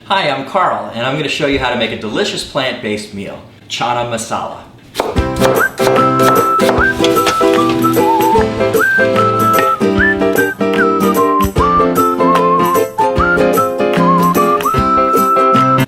Hi, I'm Carl, and I'm going to show you how to make a delicious plant-based meal, Chana Masala.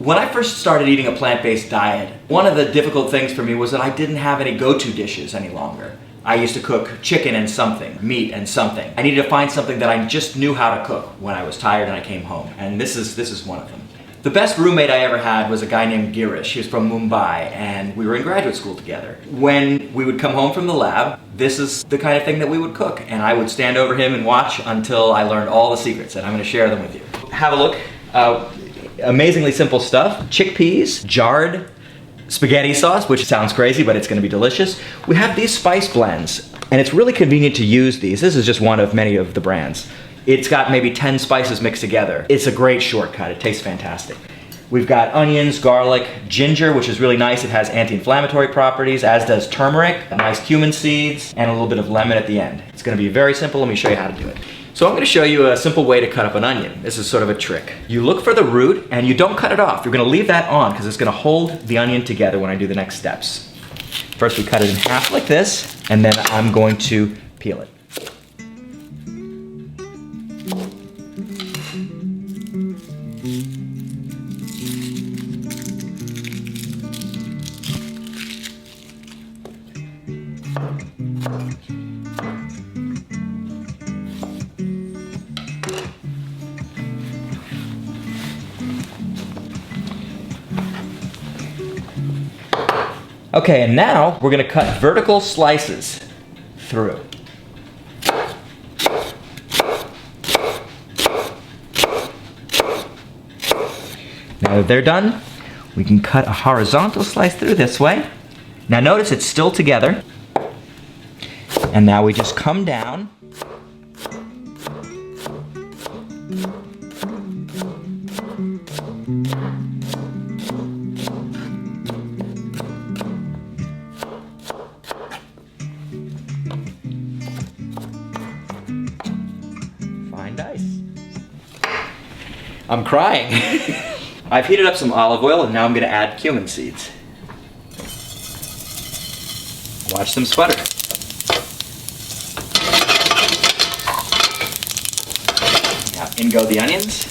When I first started eating a plant-based diet, one of the difficult things for me was that I didn't have any go-to dishes any longer. I used to cook chicken and something, meat and something. I needed to find something that I just knew how to cook when I was tired and I came home, and this is one of them. The best roommate I ever had was a guy named Girish. He was from Mumbai, and we were in graduate school together. When we would come home from the lab, this is the kind of thing that we would cook, and I would stand over him and watch until I learned all the secrets, and I'm going to share them with you. Have a look. Amazingly simple stuff. Chickpeas, jarred spaghetti sauce, which sounds crazy, but it's going to be delicious. We have these spice blends, and it's really convenient to use these. This is just one of many of the brands. It's got maybe 10 spices mixed together. It's a great shortcut. It tastes fantastic. We've got onions, garlic, ginger, which is really nice. It has anti-inflammatory properties, as does turmeric, nice cumin seeds, and a little bit of lemon at the end. It's going to be very simple. Let me show you how to do it. So I'm going to show you a simple way to cut up an onion. This is sort of a trick. You look for the root and you don't cut it off. You're going to leave that on because it's going to hold the onion together when I do the next steps. First we cut it in half like this, and then I'm going to peel it. Okay, and now we're going to cut vertical slices through. Now that they're done, we can cut a horizontal slice through this way. Now notice it's still together. And now we just come down. Nice. I'm crying. I've heated up some olive oil and now I'm going to add cumin seeds. Watch them sputter. Now in go the onions.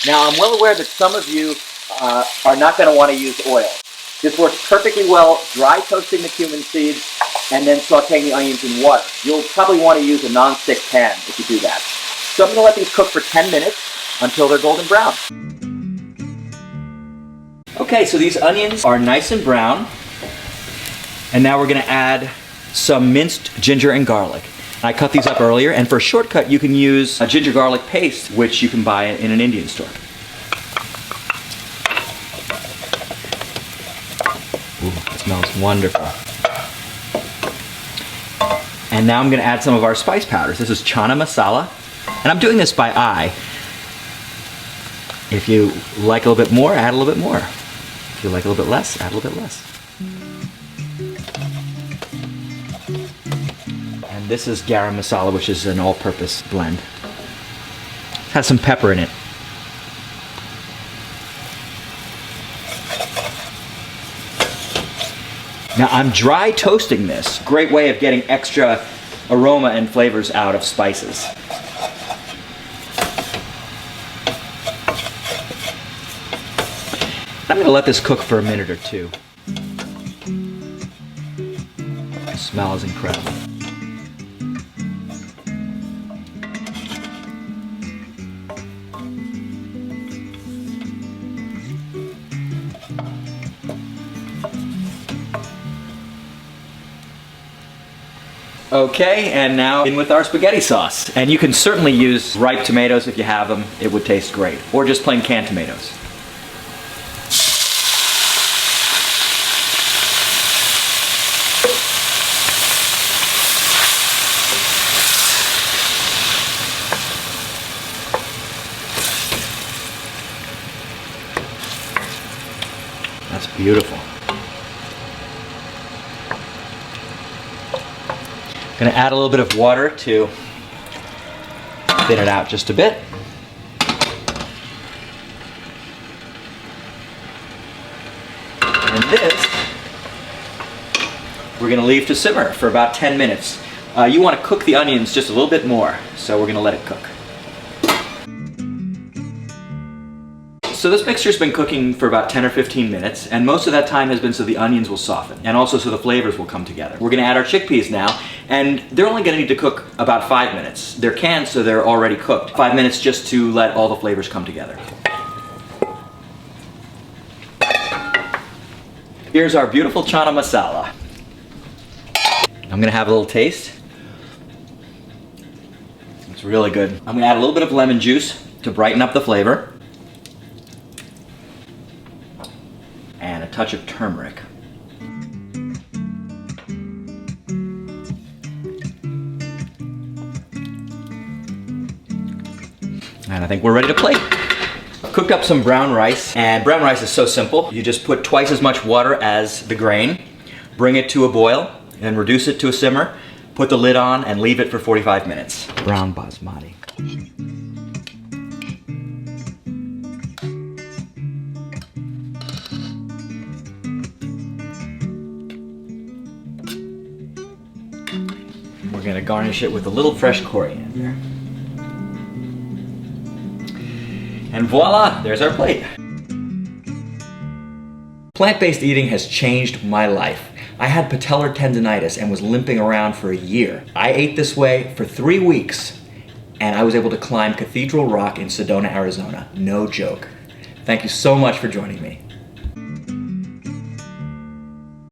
Now I'm well aware that some of you are not going to want to use oil. This works perfectly well dry toasting the cumin seeds and then sauteing the onions in water. You'll probably want to use a non-stick pan if you do that. So I'm going to let these cook for 10 minutes until they're golden brown. Okay, so these onions are nice and brown. And now we're going to add some minced ginger and garlic. I cut these up earlier, and for a shortcut you can use a ginger garlic paste, which you can buy in an Indian store. Ooh, it smells wonderful. And now I'm going to add some of our spice powders. This is Chana Masala, and I'm doing this by eye. If you like a little bit more, add a little bit more. If you like a little bit less, add a little bit less. And this is garam masala, which is an all-purpose blend. It has some pepper in it. Now I'm dry toasting this. Great way of getting extra aroma and flavors out of spices. I'm going to let this cook for a minute or two. The smell is incredible. Okay, and now in with our spaghetti sauce. And you can certainly use ripe tomatoes if you have them. It would taste great. Or just plain canned tomatoes. That's beautiful. Gonna add a little bit of water to thin it out just a bit. And this, we're gonna leave to simmer for about 10 minutes. You wanna cook the onions just a little bit more, so we're gonna let it cook. So this mixture's been cooking for about 10 or 15 minutes, and most of that time has been so the onions will soften, and also so the flavors will come together. We're gonna add our chickpeas now, and they're only gonna need to cook about 5 minutes. They're canned, so they're already cooked. 5 minutes just to let all the flavors come together. Here's our beautiful chana masala. I'm gonna have a little taste. It's really good. I'm gonna add a little bit of lemon juice to brighten up the flavor. And a touch of turmeric. And I think we're ready to plate. I've cooked up some brown rice, and brown rice is so simple. You just put twice as much water as the grain, bring it to a boil, and reduce it to a simmer, put the lid on, and leave it for 45 minutes. Brown basmati. We're gonna garnish it with a little fresh coriander. And voila, there's our plate. Plant-based eating has changed my life. I had patellar tendonitis and was limping around for a year. I ate this way for 3 weeks, and I was able to climb Cathedral Rock in Sedona, Arizona. No joke. Thank you so much for joining me.